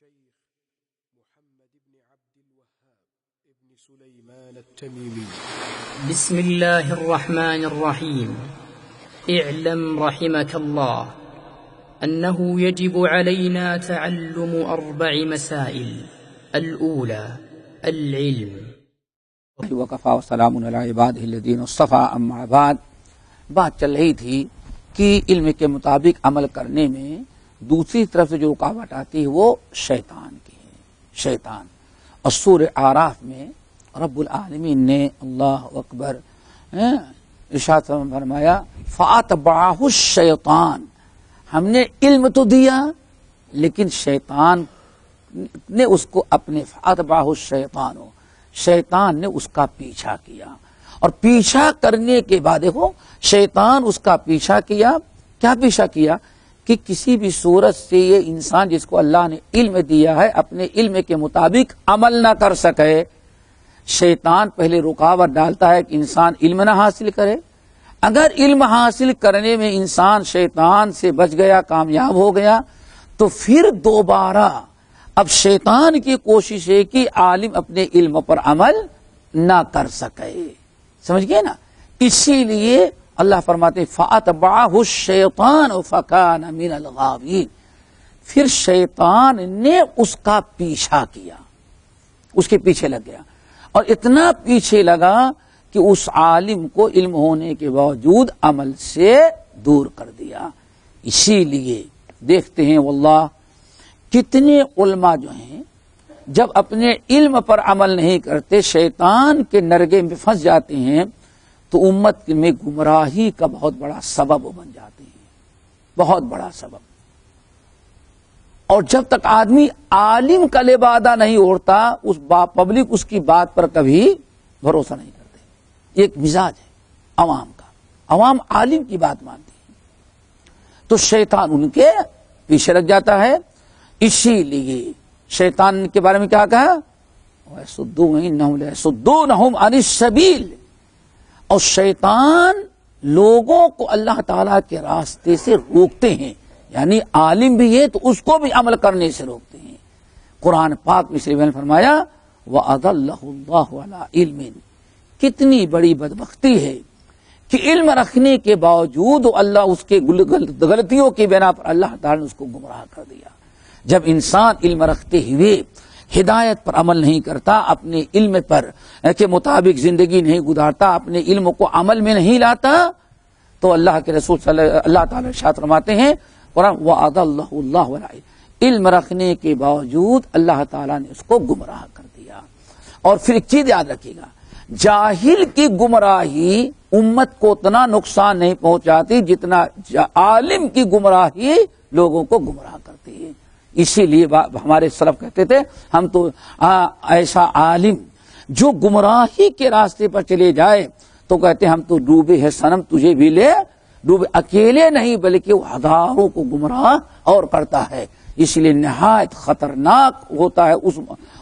الشيخ محمد بن عبد الوهاب ابن سليمان التميمي. بسم الله الرحمن الرحيم. اعلم رحمك الله أنه يجب علينا تعلم 4 مسائل. الأولى العلم. وکفى وسلام علی عباده الذین اصطفى. اما بعد، بات چل رہی تھی کہ علم کے مطابق عمل کرنے میں دوسری طرف سے جو رکاوٹ آتی ہے وہ شیطان کی ہے. شیطان. اور سورہ اعراف میں رب العالمین نے اللہ اکبر ارشاد فرمایا فاتبعہ الشیطان. ہم نے علم تو دیا لیکن شیطان نے اس کو اپنے فاتبعہ الشیطان شیطان نے اس کا پیچھا کیا. اور پیچھا کرنے کے بعد دیکھو شیطان اس کا پیچھا کیا. کیا پیچھا کیا کہ کسی بھی صورت سے یہ انسان جس کو اللہ نے علم دیا ہے اپنے علم کے مطابق عمل نہ کر سکے. شیطان پہلے رکاوٹ ڈالتا ہے کہ انسان علم نہ حاصل کرے. اگر علم حاصل کرنے میں انسان شیطان سے بچ گیا، کامیاب ہو گیا، تو پھر دوبارہ اب شیطان کی کوشش ہے کہ عالم اپنے علم پر عمل نہ کر سکے. سمجھ گئے نا؟ اسی لیے اللہ فرماتے فَأَتْبَعَهُ الشَّيْطَانُ فَكَانَ مِنَ الْغَاوِينَ. پھر شیطان نے اس کا پیچھا کیا، اس کے پیچھے لگ گیا، اور اتنا پیچھے لگا کہ اس عالم کو علم ہونے کے باوجود عمل سے دور کر دیا. اسی لیے دیکھتے ہیں واللہ کتنے علماء جو ہیں جب اپنے علم پر عمل نہیں کرتے، شیطان کے نرگے میں پھنس جاتے ہیں، تو امت میں گمراہی کا بہت بڑا سبب بن جاتے ہیں. بہت بڑا سبب. اور جب تک آدمی عالم کا لبادہ نہیں اوڑھتا، اس پبلک اس کی بات پر کبھی بھروسہ نہیں کرتے. یہ ایک مزاج ہے عوام کا. عوام عالم کی بات مانتی ہے تو شیطان ان کے پیچھے لگ جاتا ہے. اسی لیے شیطان کے بارے میں کیا کہا؟ وَيَصُدُّونَهُمْ لَيَصُدُّونَهُمْ عَنِ السَّبِيلِ. اور شیطان لوگوں کو اللہ تعالیٰ کے راستے سے روکتے ہیں. یعنی عالم بھی ہے تو اس کو بھی عمل کرنے سے روکتے ہیں. قرآن پاک میں سے فرمایا وَأَضَلَّهُ اللَّهُ عَلَىٰ عِلْمٍ. کتنی بڑی بدبختی ہے کہ علم رکھنے کے باوجود اللہ اس کے غلطیوں کی بنا پر اللہ تعالیٰ نے اس کو گمراہ کر دیا. جب انسان علم رکھتے ہوئے ہدایت پر عمل نہیں کرتا، اپنے علم پر کے مطابق زندگی نہیں گزارتا، اپنے علم کو عمل میں نہیں لاتا، تو اللہ کے رسول اللہ تعالیٰ ارشاد فرماتے ہیں وَأَضَلَّهُ اللَّهُ عَلَىٰ. علم رکھنے کے باوجود اللہ تعالیٰ نے اس کو گمراہ کر دیا. اور پھر ایک چیز یاد رکھیے گا، جاہل کی گمراہی امت کو اتنا نقصان نہیں پہنچاتی جتنا عالم کی گمراہی لوگوں کو گمراہ کرتی ہے. اسی لیے ہمارے سلف کہتے تھے ہم تو ایسا عالم جو گمراہی کے راستے پر چلے جائے تو کہتے ہم تو ڈوبے ہیں صنم تجھے بھی لے ڈوبے. اکیلے نہیں بلکہ وہ ہزاروں کو گمراہ اور کرتا ہے. اس لیے نہایت خطرناک ہوتا ہے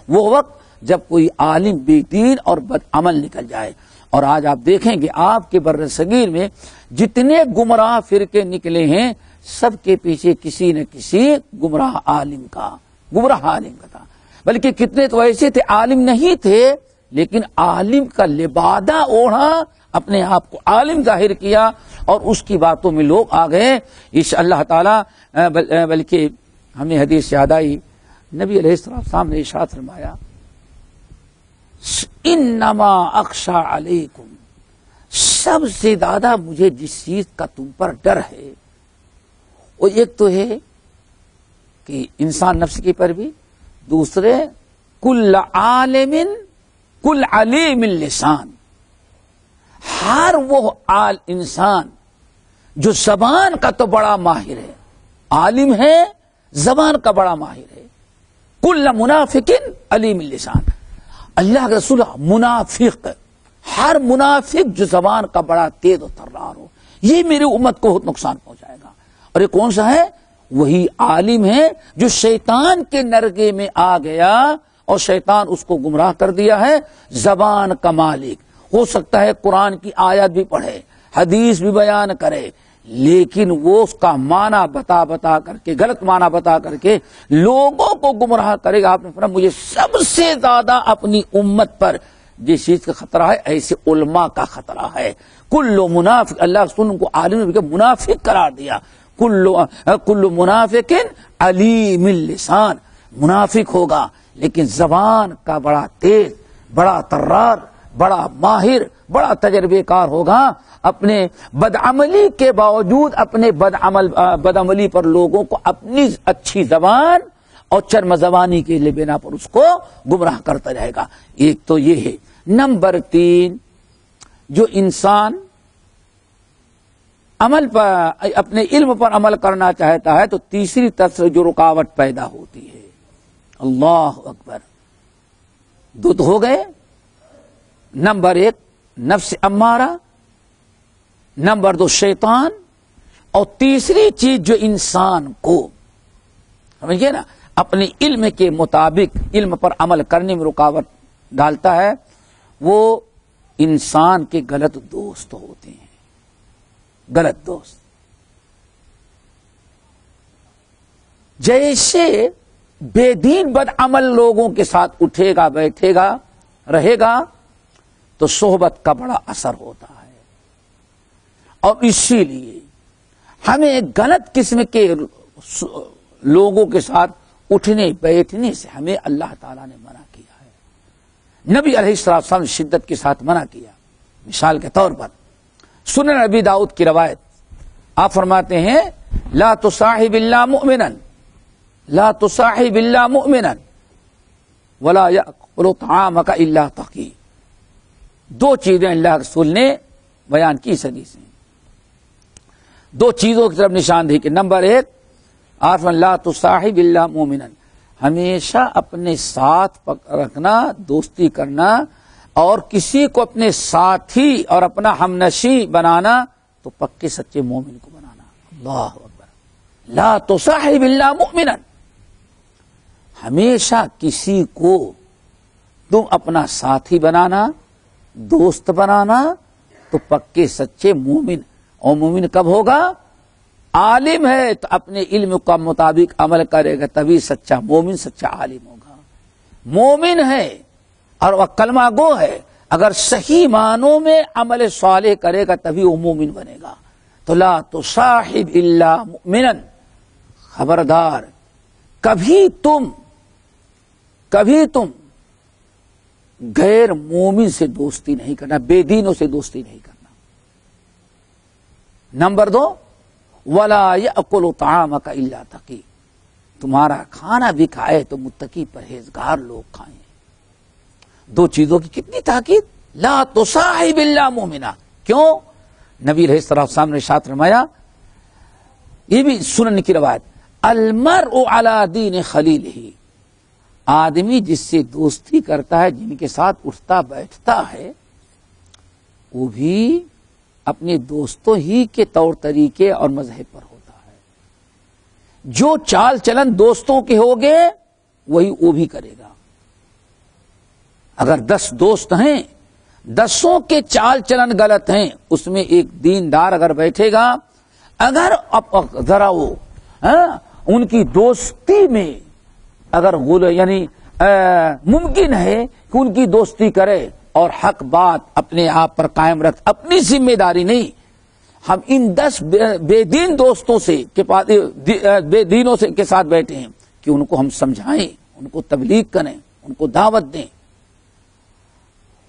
وہ وقت جب کوئی عالم بے دین اور بد عمل نکل جائے. اور آج آپ دیکھیں گے آپ کے بر صغیر میں جتنے گمراہ فرقے نکلے ہیں سب کے پیچھے کسی نہ کسی گمراہ عالم کا تھا. بلکہ کتنے تو ایسے تھے عالم نہیں تھے لیکن عالم کا لبادہ اوڑھا، اپنے آپ کو عالم ظاہر کیا اور اس کی باتوں میں لوگ آ گئے. اس اللہ تعالیٰ بلکہ ہمیں حدیث یاد آئی، نبی علیہ السلام نے ارشاد فرمایا انما اخشى علیکم، سب سے زیادہ مجھے جس چیز کا تم پر ڈر ہے وہ ایک تو ہے کہ انسان نفس کی پر بھی، دوسرے کل علیم اللسان، ہر وہ انسان جو زبان کا تو بڑا ماہر ہے، عالم ہے زبان کا بڑا ماہر ہے. کل منافق علیم اللسان. اللہ کے رسول منافق، ہر منافق جو زبان کا بڑا تیز و ترار ہو، یہ میری امت کو بہت نقصان پہنچائے گا. اور یہ کون سا ہے؟ وہی عالم ہے جو شیطان کے نرگے میں آ گیا اور شیطان اس کو گمراہ کر دیا ہے. زبان کا مالک ہو سکتا ہے قرآن کی آیت بھی پڑھے، حدیث بھی بیان کرے، لیکن وہ اس کا معنی بتا کر کے، غلط معنی بتا کر کے لوگوں کو گمراہ کرے گا. آپ نے فرمایا مجھے سب سے زیادہ اپنی امت پر جس چیز کا خطرہ ہے ایسے علماء کا خطرہ ہے. کل منافق، اللہ رسول کو عالم نے منافق قرار دیا. کل منافق علیم اللسان، منافق ہوگا لیکن زبان کا بڑا تیز، بڑا طرار، بڑا ماہر، بڑا تجربے کار ہوگا. اپنے بدعملی کے باوجود اپنے بدعملی پر لوگوں کو اپنی اچھی زبان اور چرم زبانی کے لیے بنا پر اس کو گمراہ کرتا رہے گا. ایک تو یہ ہے. نمبر 3، جو انسان عمل پر، اپنے علم پر عمل کرنا چاہتا ہے تو تیسری طرف سے جو رکاوٹ پیدا ہوتی ہے. اللہ اکبر. دو تو ہو گئے. نمبر 1 نفس امارہ، نمبر 2 شیطان، اور تیسری چیز جو انسان کو سمجھئے نا اپنے علم کے مطابق علم پر عمل کرنے میں رکاوٹ ڈالتا ہے، وہ انسان کے غلط دوست ہوتے ہیں. غلط دوست. جیسے بے دین بدعمل لوگوں کے ساتھ اٹھے گا، بیٹھے گا، رہے گا تو صحبت کا بڑا اثر ہوتا ہے. اور اسی لیے ہمیں غلط قسم کے لوگوں کے ساتھ اٹھنے بیٹھنے سے ہمیں اللہ تعالیٰ نے منع کیا ہے. نبی علیہ السلام نے شدت کے ساتھ منع کیا. مثال کے طور پر سنن نبی داؤد کی روایت، آپ فرماتے ہیں لا تصاحب الا مؤمنا، لا تصاحب الا مؤمنا ولا یأکل طعامک الا تقی. 2 چیزیں اللہ رسول نے بیان کی اس حدیث میں. 2 چیزوں کی طرف نشاندہی کہ نمبر 1 آپ لا تصاحب الا مؤمنا، ہمیشہ اپنے ساتھ رکھنا، دوستی کرنا، اور کسی کو اپنے ساتھی اور اپنا ہمنشی بنانا تو پکے سچے مومن کو بنانا. اللہ اکبر. لا تصاحب الا مؤمنا، ہمیشہ کسی کو تم اپنا ساتھی بنانا، دوست بنانا تو پکے سچے مومن. اور مومن کب ہوگا؟ عالم ہے تو اپنے علم کا مطابق عمل کرے گا تبھی سچا مومن، سچا عالم ہوگا. مومن ہے اور وہ کلمہ گو ہے، اگر صحیح معنوں میں عمل صالح کرے گا تبھی وہ مومن بنے گا. تو لا تصاحب الا مؤمنا، خبردار کبھی تم غیر مومن سے دوستی نہیں کرنا، بے دینوں سے دوستی نہیں کرنا. نمبر 2 ولا یأکل طعامک الا تقی، تمہارا کھانا بھی کھائے تو متقی پرہیزگار لوگ کھائیں. 2 چیزوں کی کتنی تاکید. لا تصاحب الا مؤمنا. کیوں؟ نبی علیہ السلام نے ارشاد فرمایا، یہ بھی سنن کی روایت، المرء علی دین خلیلہ، آدمی جس سے دوستی کرتا ہے، جن کے ساتھ اٹھتا بیٹھتا ہے، وہ بھی اپنے دوستوں ہی کے طور طریقے اور مذہب پر ہوتا ہے. جو چال چلن دوستوں کے ہوگے وہی وہ بھی کرے گا. اگر 10 دوست ہیں، 10 کے چال چلن غلط ہیں، اس میں ایک دیندار اگر بیٹھے گا، اگر ذرا وہ ان کی دوستی میں اگر یعنی ممکن ہے کہ ان کی دوستی کرے اور حق بات اپنے آپ پر قائم رکھ، اپنی ذمہ داری نہیں. ہم ان 10 بے دین دوستوں سے بے دینوں سے کے ساتھ بیٹھے ہیں کہ ان کو ہم سمجھائیں، ان کو تبلیغ کریں، ان کو دعوت دیں.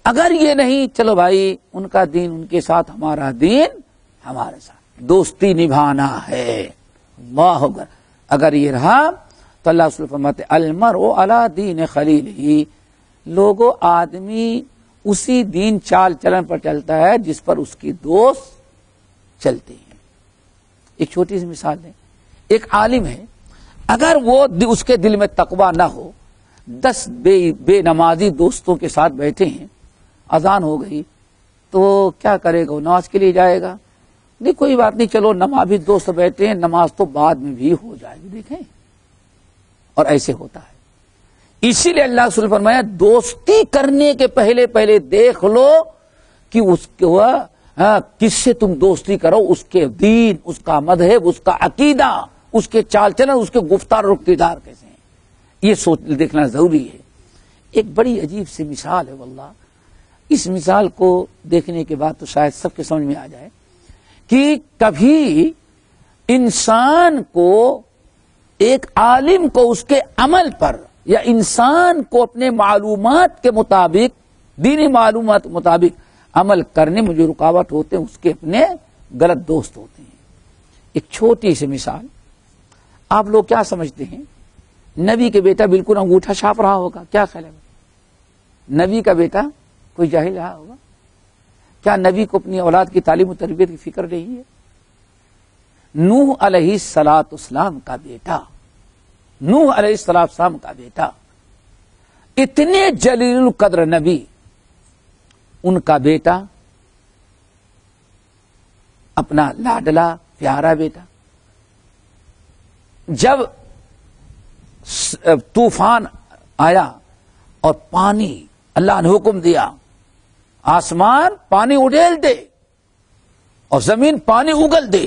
اگر یہ نہیں، چلو بھائی ان کا دین ان کے ساتھ، ہمارا دین ہمارے ساتھ، دوستی نبھانا ہے. اللہ اکبر. اگر یہ رہا تو اللہ رسول فرماتے المرء علی دین خلیلہ، لوگوں آدمی اسی دین چال چلن پر چلتا ہے جس پر اس کی دوست چلتے ہیں. ایک چھوٹی سی مثال دیں. ایک عالم ہے، اگر وہ اس کے دل میں تقوی نہ ہو، 10 بے نمازی دوستوں کے ساتھ بیٹھے ہیں، اذان ہو گئی تو کیا کرے گا؟ وہ نماز کے لیے جائے گا؟ نہیں، کوئی بات نہیں، چلو نمازی دوست بیٹھے ہیں، نماز تو بعد میں بھی ہو جائے گی. دیکھیں، اور ایسے ہوتا ہے. اسی لیے اللہ رسول نے فرمایا دوستی کرنے کے پہلے دیکھ لو کہ اس کو کس سے تم دوستی کرو، اس کے دین، اس کا مذہب، اس کا عقیدہ، اس کے چال چلن، اس کے گفتار اور کردار کیسے ہیں، یہ سوچ دیکھنا ضروری ہے۔ ایک بڑی عجیب سی مثال ہے واللہ، اس مثال کو دیکھنے کے بعد تو شاید سب کے سمجھ میں آ جائے کہ کبھی انسان کو، ایک عالم کو اس کے عمل پر، یا انسان کو اپنے معلومات کے مطابق، دینی معلومات کے مطابق عمل کرنے میں جو رکاوٹ ہوتے ہیں، اس کے اپنے غلط دوست ہوتے ہیں۔ ایک چھوٹی سی مثال، آپ لوگ کیا سمجھتے ہیں، نبی کے بیٹا بالکل انگوٹھا چھاپ رہا ہوگا؟ کیا خیال ہے؟ نبی کا بیٹا کوئی جاہل رہا ہوگا؟ کیا نبی کو اپنی اولاد کی تعلیم و تربیت کی فکر نہیں ہے؟ نوح علیہ السلام کا بیٹا، نوح علیہ السلام کا بیٹا، اتنے جلیل القدر نبی، ان کا بیٹا اپنا لاڈلا پیارا بیٹا، جب طوفان آیا اور پانی، اللہ نے حکم دیا آسمان پانی اڈیل دے اور زمین پانی اگل دے،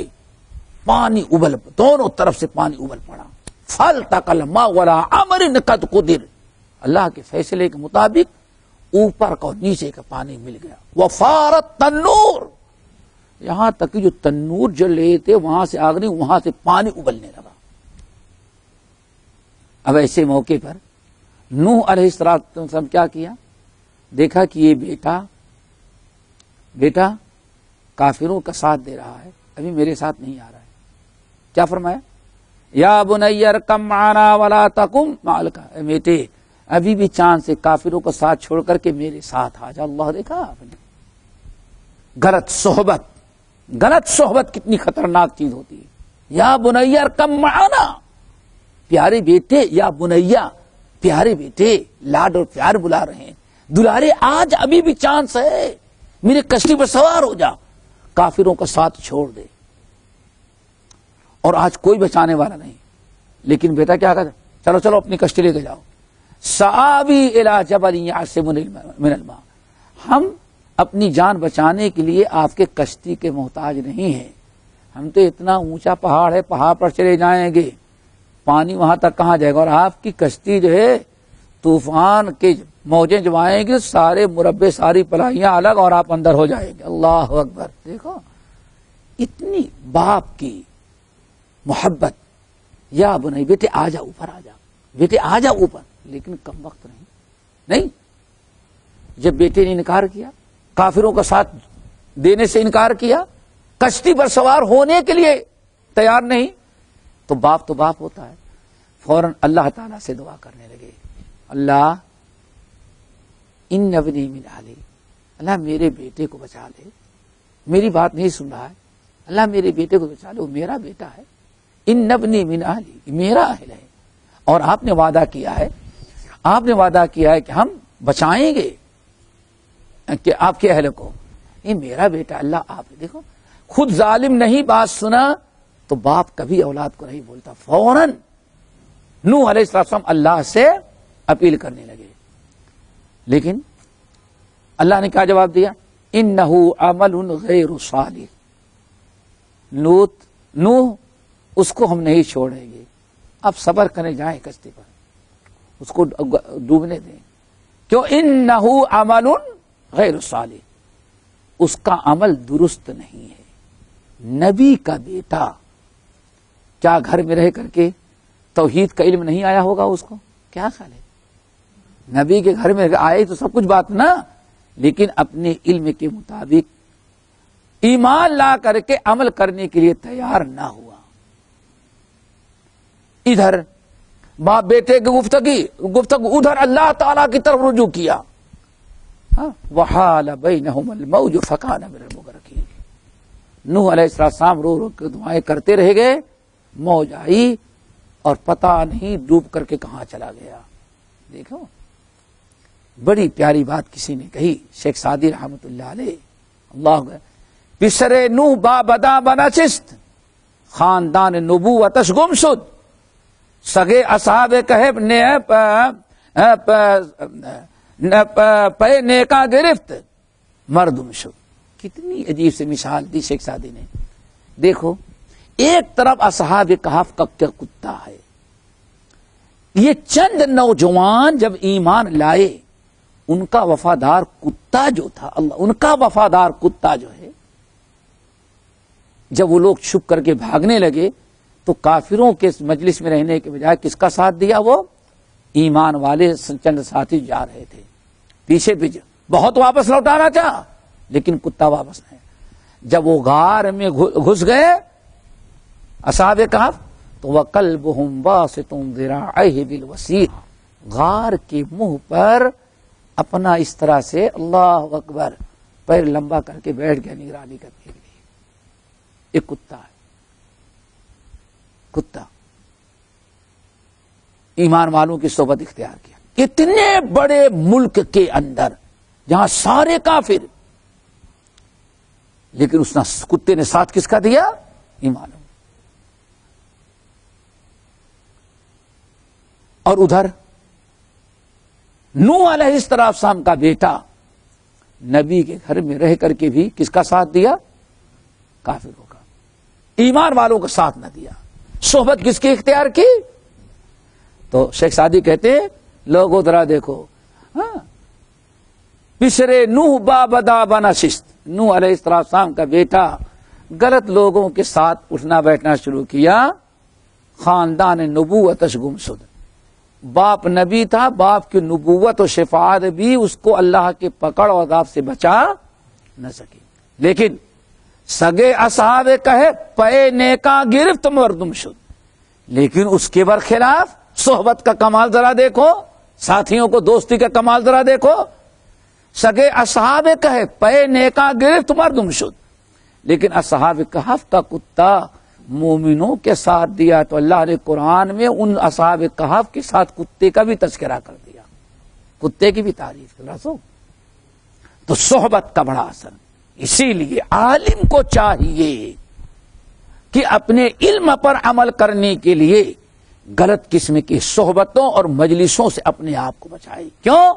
پانی ابل، دونوں طرف سے پانی ابل پڑا، فالتقى الماء ولا امر قد قدر، اللہ کے فیصلے کے مطابق اوپر کا اور نیچے کا پانی مل گیا، وفارت التنور، یہاں تک کہ جو تنور جل رہے تھے وہاں سے آگ نہیں، وہاں سے پانی ابلنے لگا۔ اب ایسے موقع پر نوح علیہ السلام کیا کیا؟ دیکھا کہ یہ بیٹا کافروں کا ساتھ دے رہا ہے، ابھی میرے ساتھ نہیں آ رہا ہے، کیا فرمایا؟ یا بنی ارکم معنا ولا تکن مع الکافرین، اے بیٹے ابھی بھی چاند سے کافروں کا ساتھ چھوڑ کر کے میرے ساتھ آ جا۔ اللہ، دیکھا آپ نے، غلط صحبت کتنی خطرناک چیز ہوتی ہے۔ یا بنی ارکم معنا، پیارے بیٹے، یا بنیا، پیارے بیٹے، لاڈ اور پیار بلا رہے ہیں، دلارے آج ابھی بھی چانس ہے، میرے کشتی پر سوار ہو جا، کافروں کا ساتھ چھوڑ دے۔ اور آج کوئی بچانے والا نہیں، لیکن بیٹا کیا کہتا، چلو چلو اپنی کشتی لے کے جاؤ، سآوی الی جبل یعصمنی من الماء، ہم اپنی جان بچانے کے لیے آپ کے کشتی کے محتاج نہیں ہیں، ہم تو اتنا اونچا پہاڑ ہے، پہاڑ پر چلے جائیں گے، پانی وہاں تک کہاں جائے گا، اور آپ کی کشتی جو ہے طوفان کے موجیں جب آئیں گے سارے مربع، ساری پلائیاں الگ، اور آپ اندر ہو جائیں گے۔ اللہ اکبر، دیکھو اتنی باپ کی محبت، یا بنی بیٹے آ جا اوپر، آ جا بیٹے آ جا اوپر، لیکن کم وقت نہیں، جب بیٹے نے انکار کیا، کافروں کا ساتھ دینے سے انکار کیا، کشتی پر سوار ہونے کے لیے تیار نہیں، تو باپ ہوتا ہے، فوراً اللہ تعالیٰ سے دعا کرنے لگے، اللہ ان ابنی من اہلی، اللہ میرے بیٹے کو بچا لے، میری بات نہیں سن رہا ہے، اللہ میرے بیٹے کو بچا لے، وہ میرا بیٹا ہے، ان ابنی من اہلی، میرا اہل ہے، اور آپ نے وعدہ کیا ہے کہ ہم بچائیں گے کہ آپ کے اہل کو، یہ میرا بیٹا، اللہ آپ دیکھو، خود ظالم نہیں بات سنا تو باپ کبھی اولاد کو نہیں بولتا، فوراً نوح علیہ السلام اللہ سے اپیل کرنے لگے، لیکن اللہ نے کیا جواب دیا؟ انہ عمل غیر صالح، نوح اس کو ہم نہیں چھوڑیں گے، اب صبر کرنے جائیں کشتی پر، اس کو ڈوبنے دیں، کیوں؟ انہ عمل غیر صالح، اس کا عمل درست نہیں ہے۔ نبی کا بیٹا کیا گھر میں رہ کر کے توحید کا علم نہیں آیا ہوگا اس کو؟ کیا خیال ہے؟ نبی کے گھر میں آئے تو سب کچھ بات نا، لیکن اپنے علم کے مطابق ایمان لا کر کے عمل کرنے کے لیے تیار نہ ہوا، ادھر باپ بیٹے کی گفتگو ادھر اللہ تعالی کی طرف رجوع کیا، وحال بینہم الموج فکان من المغرقین، نوح علیہ السلام رو رو کے دعائیں کرتے رہ گئے، موج آئی اور پتہ نہیں ڈوب کر کے کہاں چلا گیا۔ دیکھو بڑی پیاری بات کسی نے کہی، شیخ سعدی رحمت اللہ علیہ، اللہ پسرے نوح با بدا بنچست، خاندان نبوتش گم شد، سگے اصحاب کہف نے پے نیکا گرفت، مردم شد۔ کتنی عجیب سے مثال دی شیخ سعدی نے. دیکھو ایک طرف اصحاب کہف کا کتا ہے, یہ چند نوجوان جب ایمان لائے, ان کا وفادار کتا جو تھا, اللہ ان کا وفادار کتا جو ہے, جب وہ لوگ چھپ کر کے بھاگنے لگے تو کافروں کے مجلس میں رہنے کے بجائے کس کا ساتھ دیا؟ وہ ایمان والے چند ساتھی جا رہے تھے پیچھے پیچھے. بہت واپس لوٹانا چاہا لیکن کتا واپس نہیں. جب وہ غار میں گھس گئے اصحاب کہف تو وَقَلْبُهُمْ بَاسِطٌ ذِرَاعَيْهِ بِالْوَسِيدِ, غار کے منہ پر اپنا اس طرح سے اللہ اکبر پیر لمبا کر کے بیٹھ گیا نگرانی کرنے کے لیے. ایک کتا ہے, کتا ایمان والوں کی صحبت اختیار کیا. اتنے بڑے ملک کے اندر جہاں سارے کافر, لیکن اس کتے نے ساتھ کس کا دیا؟ ایمان. اور ادھر نوح علیہ السلام کا بیٹا نبی کے گھر میں رہ کر کے بھی کس کا ساتھ دیا؟ کافروں کا. ایمان والوں کا ساتھ نہ دیا. صحبت کس کی اختیار کی؟ تو شیخ سعدی کہتے ہیں لوگوں ذرا دیکھو, پسرے نوح بابدا بنشست, نوح علیہ السلام کا بیٹا غلط لوگوں کے ساتھ اٹھنا بیٹھنا شروع کیا. خاندان نبوتش گمشد, باپ نبی تھا, باپ کی نبوت و شفاعت بھی اس کو اللہ کے پکڑ اور عذاب سے بچا نہ سکی. لیکن سگے اصحاب کہے پے نیکا گرفت مردم شد, لیکن اس کے برخلاف صحبت کا کمال ذرا دیکھو, ساتھیوں کو دوستی کا کمال ذرا دیکھو. سگے اصحاب کہے پے نیکا گرفت مردم شد, لیکن اصحاب کہف کا کتا مومنوں کے ساتھ دیا تو اللہ نے قرآن میں ان اصحاب کہف کے ساتھ کتے کا بھی تذکرہ کر دیا, کتے کی بھی تعریف کر رہا. تو صحبت کا بڑا اثر. اسی لیے عالم کو چاہیے کہ اپنے علم پر عمل کرنے کے لیے غلط قسم کی صحبتوں اور مجلسوں سے اپنے آپ کو بچائے. کیوں؟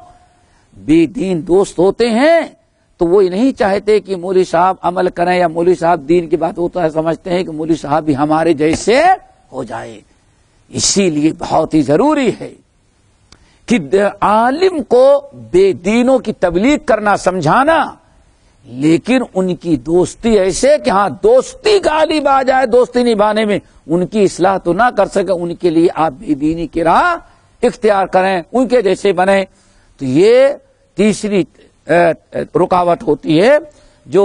بے دین دوست ہوتے ہیں تو وہ نہیں چاہتے کہ مولوی صاحب عمل کریں یا مولوی صاحب دین کی بات ہوتا ہے, سمجھتے ہیں کہ مولوی صاحب بھی ہمارے جیسے ہو جائے. اسی لیے بہت ہی ضروری ہے کہ عالم کو بے دینوں کی تبلیغ کرنا, سمجھانا, لیکن ان کی دوستی ایسے کہ ہاں دوستی غالب آ جائے, دوستی نبھانے میں ان کی اصلاح تو نہ کر سکے, ان کے لیے آپ بے دینی کی راہ اختیار کریں, ان کے جیسے بنیں. تو یہ تیسری رکاوٹ ہوتی ہے جو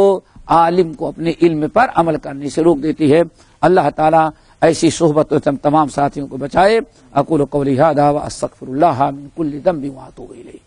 عالم کو اپنے علم پر عمل کرنے سے روک دیتی ہے. اللہ تعالیٰ ایسی صحبت تمام ساتھیوں کو بچائے. اقول قولی ھذا واستغفر اللہ من کل ذنب واتوب الیہ.